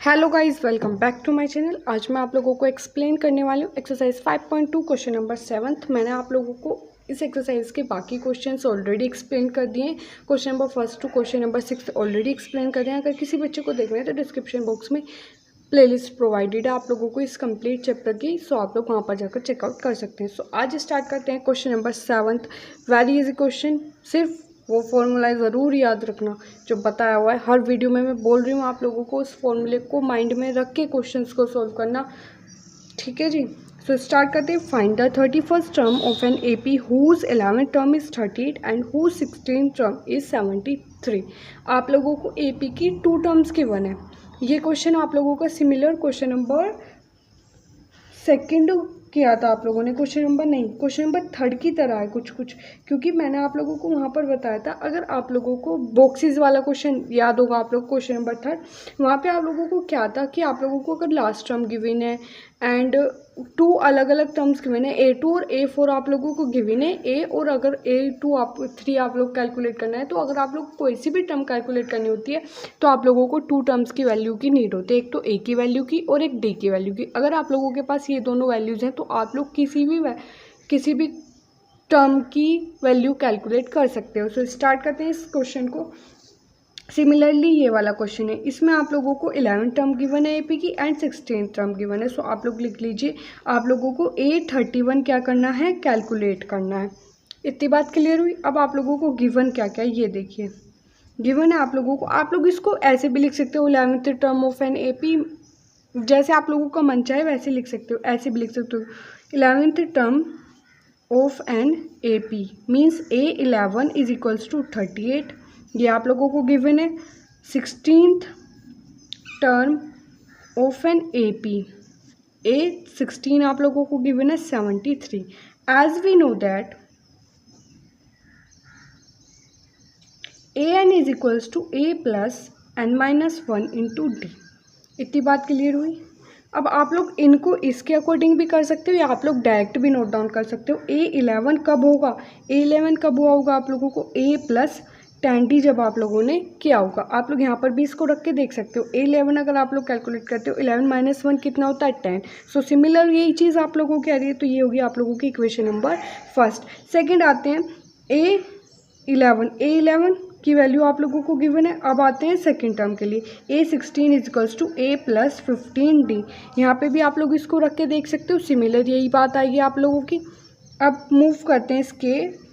Hello guys, welcome back to my channel. आज मैं आप लोगों को एक्सप्लेन करने वाली हूँ एक्सरसाइज 5.2 क्वेश्चन नंबर 7। मैंने आप लोगों को इस एक्सरसाइज के बाकी क्वेश्चंस ऑलरेडी एक्सप्लेन कर दिए हैं। Question number 1 to question number 6 already explain कर दिए हैं। अगर किसी बच्चे को देखना है तो डिस्क्रिप्शन बॉक्स में प्लेलिस्ट प्रोवाइडेड है आप लोगों को इस कंप्लीट चैप्टर की, सो आप लोग वहाँ पर जाकर चेकआउट कर सकते हैं। सो आज स्टार्ट करते हैं question number 7। Very easy question, सिर्फ वो फॉर्मूला ज़रूर याद रखना जो बताया हुआ है। हर वीडियो में मैं बोल रही हूँ आप लोगों को उस फॉर्मूले को माइंड में रख के क्वेश्चंस को सॉल्व करना, ठीक है जी। सो स्टार्ट करते हैं। Find the 31st term of an AP whose 11th term is 38 and whose 16th term is 73। आप लोगों को एपी की 2 टर्म्स गिवन है। ये क्वेश्चन आप लोगों का सिमिलर क्वेश्चन नंबर 2 किया था आप लोगों ने। क्वेश्चन नंबर 3 की तरह है कुछ कुछ, क्योंकि मैंने आप लोगों को वहाँ पर बताया था। अगर आप लोगों को बॉक्सेस वाला क्वेश्चन याद होगा, आप लोग क्वेश्चन नंबर 3 वहाँ पे आप लोगों को क्या था कि आप लोगों को अगर लास्ट टर्म गिवन है एंड 2 अलग अलग टर्म्स गिवन है, A2 और A4 आप लोगों को गिवन है A, और अगर A2 3 आप लोग कैलकुलेट करना है, तो अगर आप लोग कोई सी भी टर्म कैलकुलेट करनी होती है तो आप लोगों को 2 टर्म्स की वैल्यू की नीड होती है, एक तो A की वैल्यू की और एक D की वैल्यू की। अगर आप लोगों के पास ये दोनों वैल्यूज़ हैं तो आप लोग किसी भी टर्म की वैल्यू कैलकुलेट कर सकते हो। सो स्टार्ट करते हैं इस क्वेश्चन को। सिमिलरली ये वाला क्वेश्चन है, इसमें आप लोगों को 11 टर्म गिवन है एपी की एंड 16 टर्म गिवन है। सो आप लोग लिख लीजिए, आप लोगों को A31 क्या करना है, कैलकुलेट करना है। इतनी बात क्लियर हुई। अब आप लोगों को गिवन क्या क्या है ये देखिए। गिवन है आप लोगों को, आप लोग इसको ऐसे भी लिख सकते हो 11th term of an AP, जैसे आप लोगों का मन चाहे वैसे लिख सकते हो, ऐसे भी लिख सकते हो 11th term of an AP means A11 is equals to 38। ये आप लोगों को गिवन है। 16th term of an AP A16 आप लोगों को गिवन है 73। As we know that AN is equals to A plus N-1 into D। इतनी बात क्लियर हुई। अब आप लोग इनको इसके अकॉर्डिंग भी कर सकते हो या आप लोग डायरेक्ट भी नोट डाउन कर सकते हो। A11 कब होगा, A11 कब हुआ होगा आप लोगों को, A प्लस 10D जब आप लोगों ने किया होगा। आप लोग यहाँ पर भी इसको रख के देख सकते हो। A11 अगर आप लोग कैलकुलेट करते हो 11 - 1 कितना होता है, 10। सो सिमिलर यही चीज़ आप लोगों की आ रही है, तो ये होगी आप लोगों की इक्वेशन नंबर 1। सेकेंड आते हैं A11 की वैल्यू आप लोगों को गिवन है। अब आते हैं सेकंड टर्म के लिए, A16 is equals to A plus 15D। यहाँ पे भी आप लोग इसको रख के देख सकते हो, सिमिलर यही बात आएगी आप लोगों की। अब मूव करते हैं इसके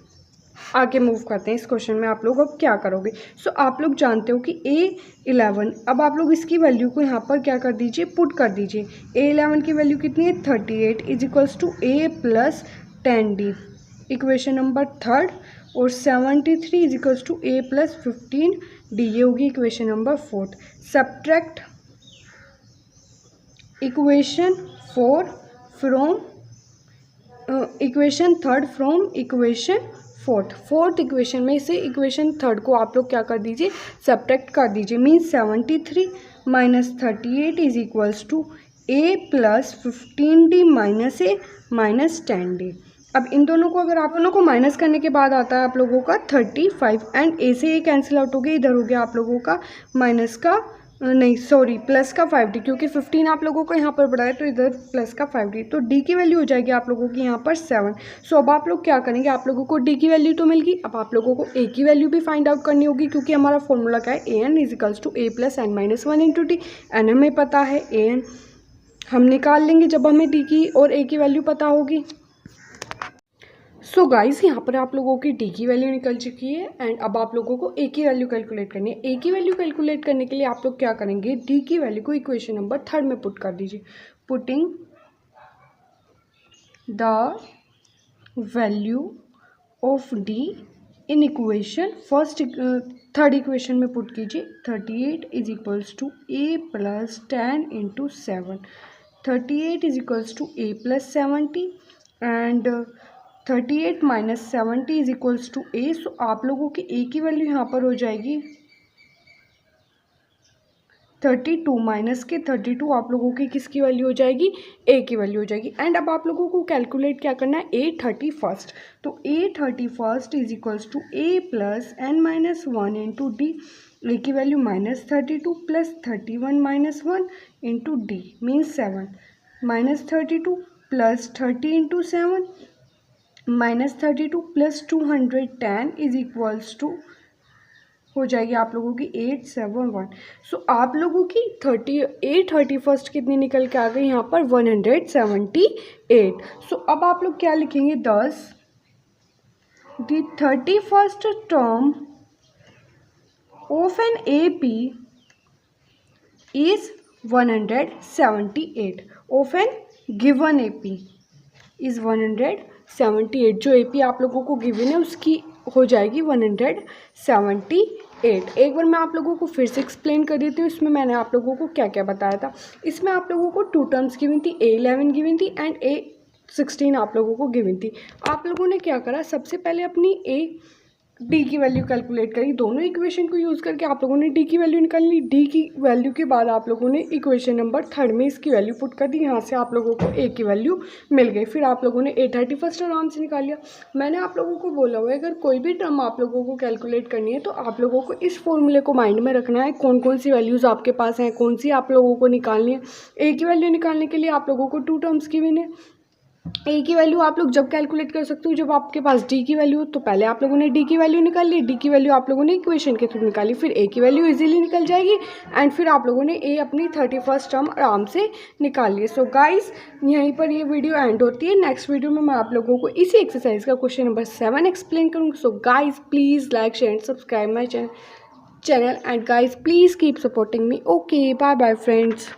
आगे, मूव करते हैं इस क्वेश्चन में। आप लोग अब क्या करोगे। सो आप लोग जानते हो कि A11, अब आप लोग इसकी वैल्यू को यहाँ पर क्या कर दीजिए, पुट कर दीजिए। A11 की वैल्यू कितनी है, 38 is equals to A plus 10D, equation number 3। और 73 is equals to A plus 15D, ये होगी equation number 4। Subtract equation 4 from equation 3 from equation 4th equation में से इक्वेशन 3 को आप लोग क्या कर दीजिए, सब्ट्रैक्ट कर दीजिए। Means 73 minus 38 is equals to A plus 15D minus A minus 10D। अब इन दोनों को अगर आप दोनों को माइनस करने के बाद आता है आप लोगों का 35 एंड A से A कैंसिल आउट हो गया, इधर हो गया आप लोगों का माइनस का नहीं सॉरी प्लस का 5D, क्योंकि 15 आप लोगों को यहाँ पर बढ़ा है तो इधर प्लस का 5D, तो D की वैल्यू हो जाएगी आप लोगों की यहाँ पर 7। सो अब आप लोग क्या करेंगे, आप लोगों को D की वैल्यू तो मिल गई, अब आप लोगों को A की वैल्यू भी फाइंड आउट करनी होगी, क्योंकि हमारा फॉर्मूला क्या है, AN is equals to A plus N-1 into D। N हमें पता है, AN हम निकाल लेंगे जब हमें D की और A की वैल्यू पता होगी। सो गाइस, यहाँ पर आप लोगों की D की वैल्यू निकल चुकी है एंड अब आप लोगों को A की वैल्यू कैलकुलेट करनी है। A की वैल्यू कैलकुलेट करने के लिए आप लोग क्या करेंगे, D की वैल्यू को इक्वेशन नंबर 3 में पुट कर दीजिए। Putting the value of D in equation third equation में पुट कीजिए। 38 is equals to A plus 10 into 7। 38 is equals to A plus 70 and 38 minus 70 is equals to A। So आप लोगों की A की value यहाँ पर हो जाएगी 32 माइनस के 32 आप लोगों की किसकी वैल्यू हो जाएगी, A की वैल्यू हो जाएगी। एंड अब आप लोगों को कैलकुलेट क्या करना है, A31। तो A31 is equals to A plus N-1 into D, A की value -32 plus 31 minus 1 into D means 7, -32 plus 30 into 7 -32 plus 210 is equals to हो जाएगी आप लोगों की 871। सो आप लोगों की 31st कितनी निकल के आ गई यहाँ पर 178। सो अब आप लोग क्या लिखेंगे, 10 the 31st term of an AP is 178 of an given AP is 178। जो AP आप लोगों को गिवन है उसकी हो जाएगी 178। एक बार मैं आप लोगों को फिर से एक्सप्लेन कर देती हूँ इसमें मैंने आप लोगों को क्या क्या बताया था। इसमें आप लोगों को 2 टर्म्स गिवन थी, A11 गिवन थी एंड A16 आप लोगों को गिवन थी। आप लोगों ने क्या करा, सबसे पहले अपनी डी की वैल्यू कैलकुलेट करी, दोनों इक्वेशन को यूज़ करके आप लोगों ने डी की वैल्यू निकाल ली। डी की वैल्यू के बाद आप लोगों ने इक्वेशन नंबर 3 में इसकी वैल्यू पुट कर दी, यहाँ से आप लोगों को ए की वैल्यू मिल गई। फिर आप लोगों ने A31 आराम से निकाल लिया। मैंने आप लोगों को बोला हुआ है अगर कोई भी टर्म आप लोगों को कैलकुलेट करनी है तो आप लोगों को इस फॉर्मूले को माइंड में रखना है, कौन कौन सी वैल्यूज़ आपके पास हैं, कौन सी आप लोगों को निकालनी है। ए की वैल्यू निकालने के लिए आप लोगों को 2 टर्म्स की विन है। ए की वैल्यू आप लोग जब कैलकुलेट कर सकते हो जब आपके पास डी की वैल्यू हो, तो पहले आप लोगों ने डी की वैल्यू निकाल ली, डी की वैल्यू आप लोगों ने इक्वेशन के थ्रू निकाली, फिर ए की वैल्यू इजीली निकल जाएगी एंड फिर आप लोगों ने ए अपनी 31st टर्म आराम से निकाल ली। सो गाइस यहीं पर ये वीडियो एंड होती है। नेक्स्ट वीडियो में मैं आप लोगों को इसी एक्सरसाइज का क्वेश्चन नंबर 7 एक्सप्लेन करूँगी। So guys please like share and subscribe my channel and guys please keep supporting me. Okay bye bye friends.